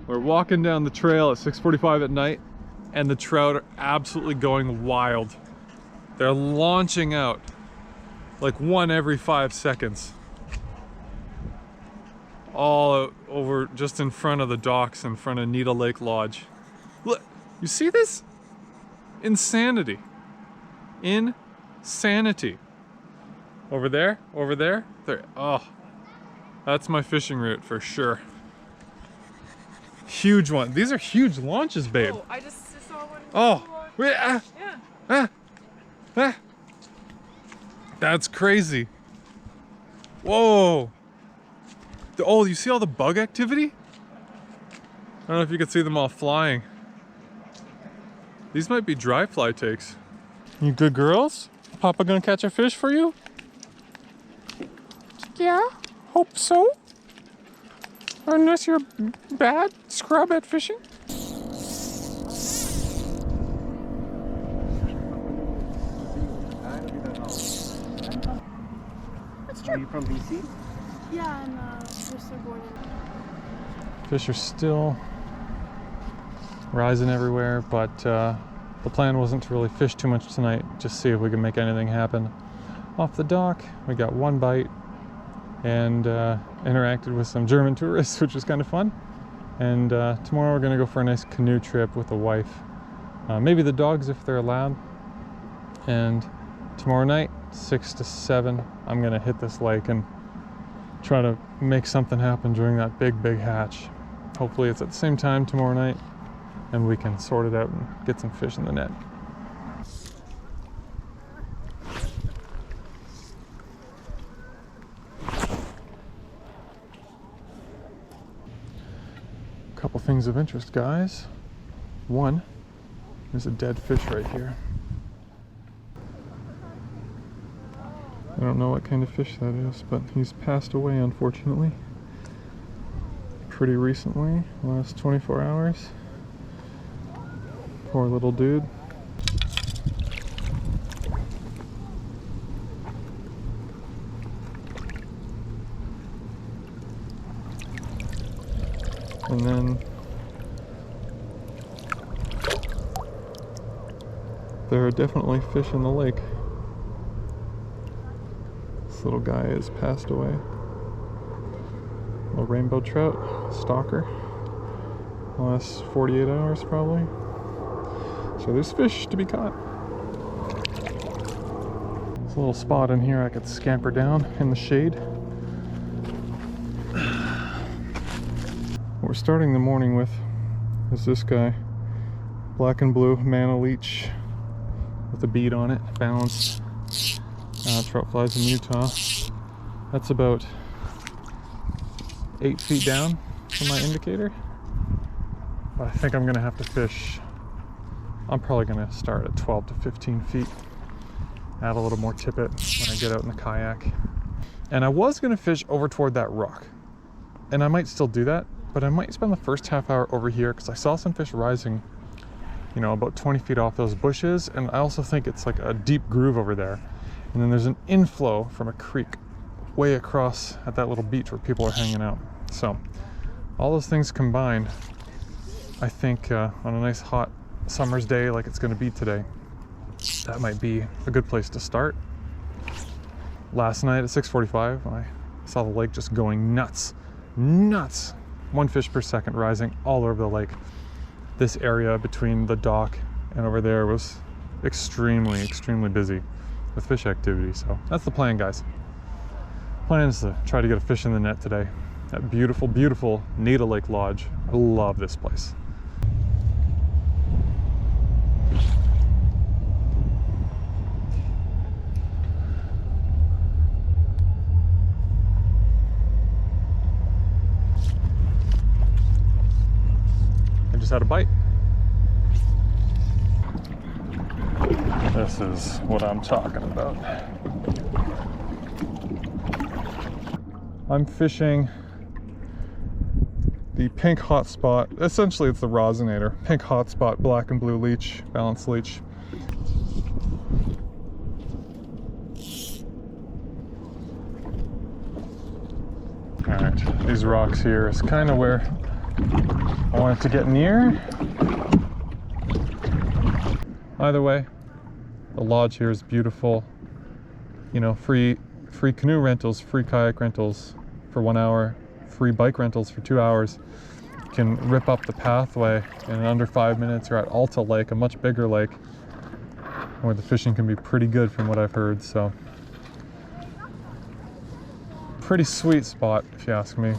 We're walking down the trail at 6:45 at night, and the trout are absolutely going wild. They're launching out like one every 5 seconds. All over just in front of the docks, in front of Nita Lake Lodge. Look, you see this? Insanity. Insanity. Over there, there. Oh, that's my fishing route for sure. Huge one. These are huge launches, babe. Oh, I just saw one. Oh, wait, Yeah. That's crazy. Whoa. Oh, you see all the bug activity? I don't know if you can see them all flying. These might be dry fly takes. You good girls? Papa gonna catch a fish for you? Yeah, hope so. Unless you're bad scrub at fishing. Are you from BC? Yeah, and we're still going in. Fish are still rising everywhere, but the plan wasn't to really fish too much tonight, just see if we can make anything happen. Off the dock, we got one bite and interacted with some German tourists, which was kind of fun. And tomorrow we're gonna go for a nice canoe trip with the wife. Maybe the dogs if they're allowed. And tomorrow night, 6 to 7, I'm gonna hit this lake and try to make something happen during that big hatch. Hopefully it's at the same time tomorrow night and we can sort it out and get some fish in the net. Couple things of interest, guys. One, there's a dead fish right here. I don't know what kind of fish that is, but he's passed away, unfortunately. Pretty recently, last 24 hours. Poor little dude. And then there are definitely fish in the lake. This little guy has passed away. A rainbow trout, stalker. Last 48 hours probably. So there's fish to be caught. There's a little spot in here I could scamper down in the shade. What we're starting the morning with is this guy. Black and blue mana leech with a bead on it, balanced. Trout flies in Utah. That's about 8 feet down from my indicator. But I think I'm gonna have to fish. I'm probably gonna start at 12 to 15 feet. Add a little more tippet when I get out in the kayak. And I was gonna fish over toward that rock. And I might still do that, but I might spend the first half hour over here because I saw some fish rising, you know, about 20 feet off those bushes. And I also think it's like a deep groove over there. And then there's an inflow from a creek way across at that little beach where people are hanging out. So all those things combined, I think on a nice hot summer's day like it's going to be today, that might be a good place to start. Last night at 6:45, I saw the lake just going nuts. 1 fish per second rising all over the lake. This area between the dock and over there was extremely busy with fish activity. So that's the plan, guys. Plan is to try to get a fish in the net today. That beautiful Nita Lake Lodge. I love this place. I just had a bite. This is what I'm talking about. I'm fishing the pink hotspot. Essentially it's the rosinator. Pink hotspot, black and blue leech, balanced leech. Alright, these rocks here is kind of where I want it to get near. Either way, the lodge here is beautiful. You know, free canoe rentals, free kayak rentals for 1 hour, free bike rentals for 2 hours. You can rip up the pathway and in under 5 minutes you're at Alta Lake, a much bigger lake, where the fishing can be pretty good from what I've heard. So pretty sweet spot if you ask me.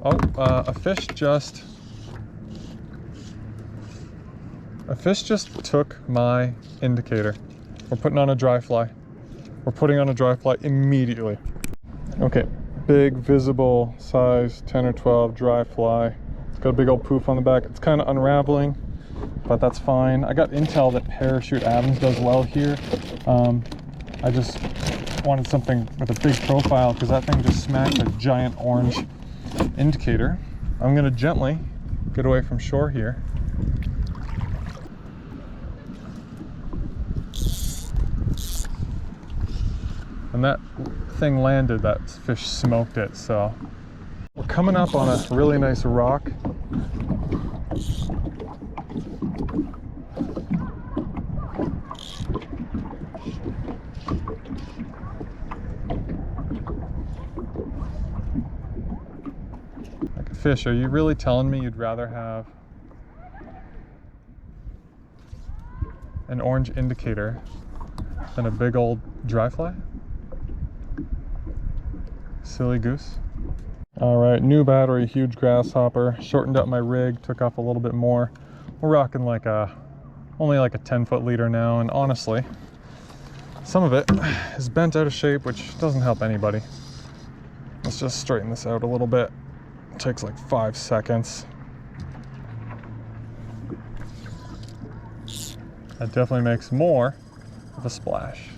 Oh, a fish just took my indicator. We're putting on a dry fly. We're putting on a dry fly immediately. Okay, big visible size 10 or 12 dry fly. It's got a big old poof on the back. It's kind of unraveling, but that's fine. I got intel that Parachute Adams does well here. I just wanted something with a big profile because that thing just smacked a giant orange indicator. I'm gonna gently get away from shore here. And that thing landed, that fish smoked it. So we're coming up on a really nice rock. Like a fish, are you really telling me you'd rather have an orange indicator than a big old dry fly? Silly goose. All right, new battery, huge grasshopper. Shortened up my rig, took off a little bit more. We're rocking only like a 10-foot leader now, and honestly, some of it is bent out of shape, which doesn't help anybody. Let's just straighten this out a little bit. It takes like 5 seconds. That definitely makes more of a splash.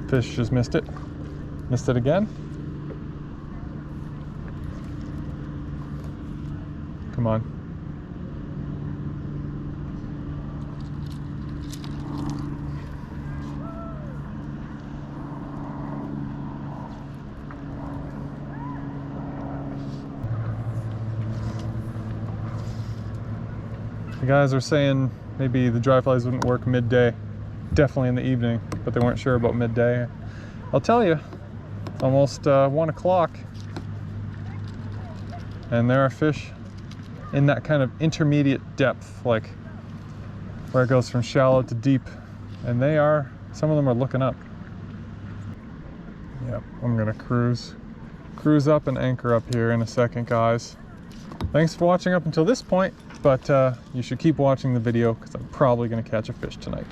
Fish just missed it. Missed it again. Come on. The guys are saying maybe the dry flies wouldn't work midday. Definitely in the evening, but they weren't sure about midday. I'll tell you, it's almost 1 o'clock, and there are fish in that kind of intermediate depth, like where it goes from shallow to deep, and some of them are looking up. Yep, I'm gonna cruise up and anchor up here in a second, guys. Thanks for watching up until this point, but you should keep watching the video because I'm probably gonna catch a fish tonight.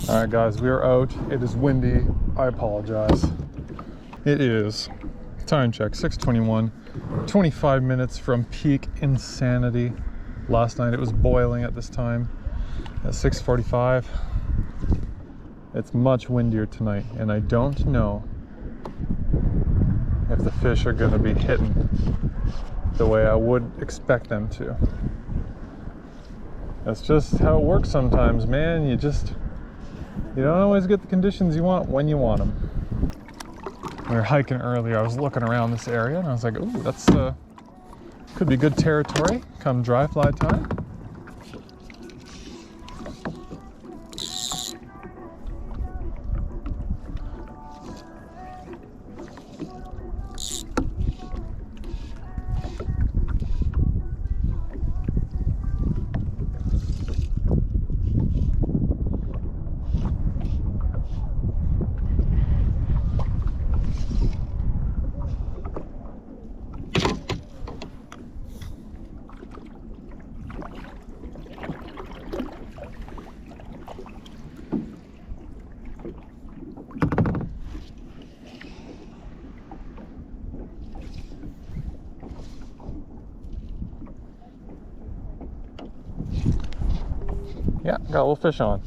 All right, guys, we are out. It is windy. I apologize. It is, time check, 6:21, 25 minutes from peak insanity. Last night it was boiling at this time at 6:45. It's much windier tonight, and I don't know if the fish are gonna be hitting the way I would expect them to. That's just how it works sometimes, man. You don't always get the conditions you want when you want them. We were hiking earlier. I was looking around this area and I was like, ooh, that's could be good territory come dry fly time. Yeah, got a little fish on.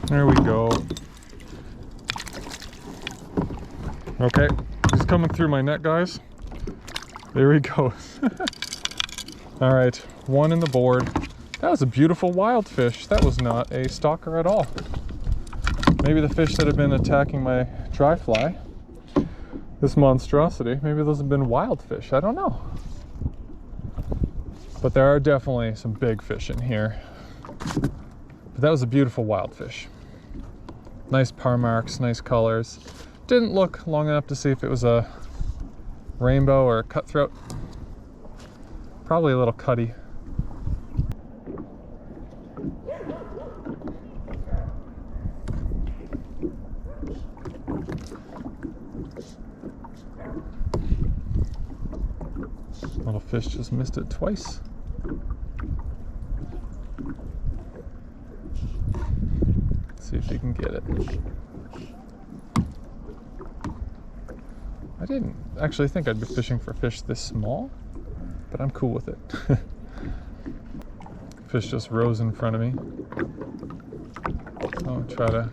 There we go. Okay, he's coming through my net, guys. There he goes. All right, one in the board. That was a beautiful wild fish. That was not a stalker at all. Maybe the fish that have been attacking my dry fly, this monstrosity, maybe those have been wild fish. I don't know. But there are definitely some big fish in here. But that was a beautiful wild fish. Nice par marks, nice colors. Didn't look long enough to see if it was a rainbow or a cutthroat. Probably a little cutty. Little fish just missed it twice. Let's see if he can get it. I didn't actually think I'd be fishing for fish this small, but I'm cool with it. Fish just rose in front of me. I'll try to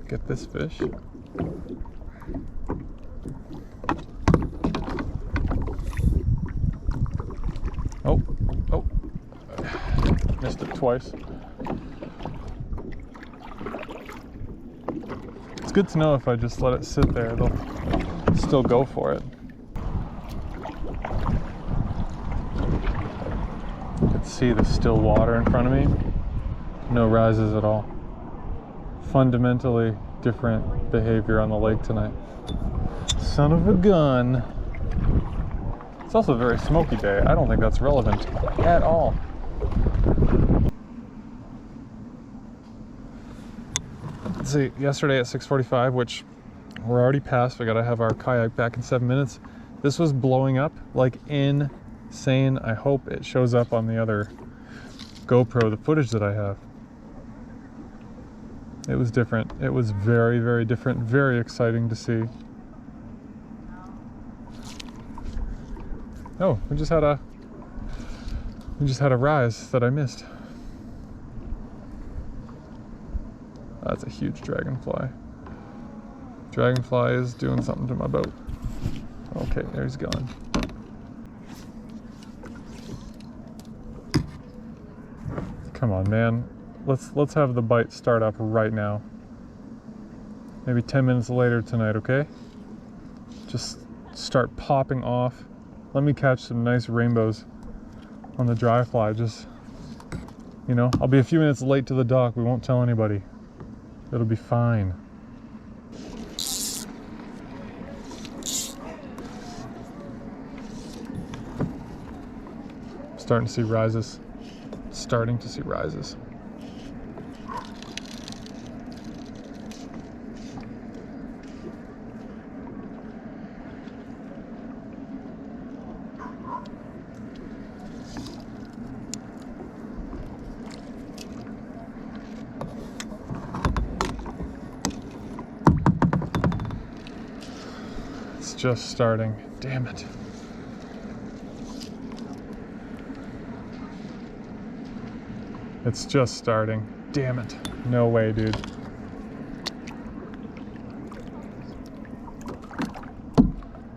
get this fish. Oh, missed it twice. It's good to know if I just let it sit there, they'll still go for it. You can see the still water in front of me. No rises at all. Fundamentally different behavior on the lake tonight. Son of a gun. It's also a very smoky day. I don't think that's relevant at all. Let's see, yesterday at 6:45, which we're already past, we gotta have our kayak back in 7 minutes. This was blowing up like insane. I hope it shows up on the other GoPro, the footage that I have. It was different. It was very, very different, very exciting to see. Oh, we just had a rise that I missed. That's a huge dragonfly. Dragonfly is doing something to my boat. Okay, there he's gone. Come on, man. Let's have the bite start up right now. Maybe 10 minutes later tonight, okay? Just start popping off. Let me catch some nice rainbows on the dry fly. Just, you know, I'll be a few minutes late to the dock. We won't tell anybody. It'll be fine. Starting to see rises. Starting to see rises. Just starting. Damn it. It's just starting. Damn it. No way, dude.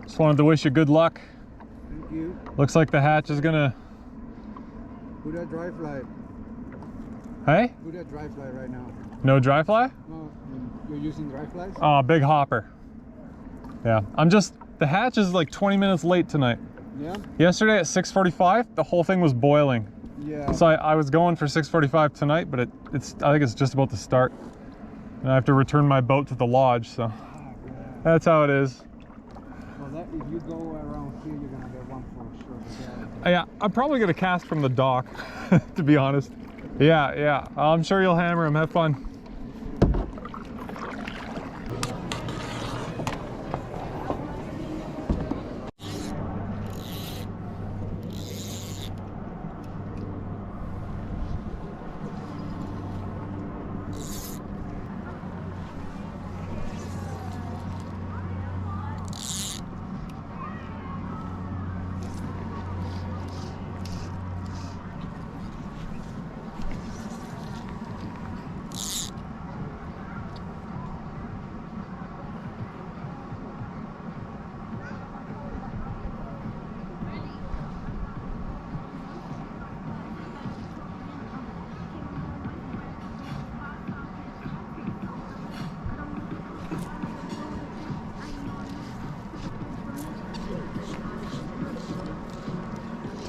Just wanted to wish you good luck. Thank you. Looks like the hatch is gonna... Put that dry fly. Hey? Put that dry fly right now. No dry fly? No, you're using dry flies? Oh, big hopper. Yeah, the hatch is like 20 minutes late tonight. Yeah? Yesterday at 6:45, the whole thing was boiling. Yeah. So I was going for 6:45 tonight, but I think it's just about to start. And I have to return my boat to the lodge, so that's how it is. Well, that, if you go around here, you're gonna get one for sure. Yeah, I'm probably gonna cast from the dock, to be honest. Yeah, I'm sure you'll hammer him. Have fun.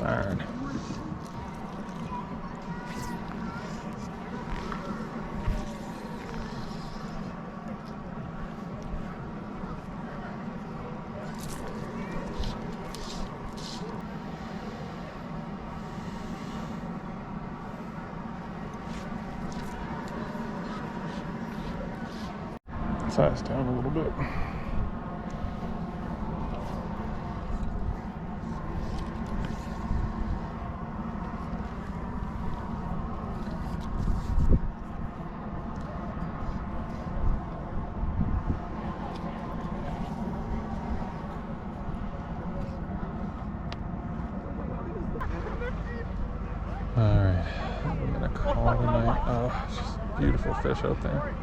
Darn. Size down a little bit. Alright, I'm gonna call it a night. Oh, it's just beautiful fish out there.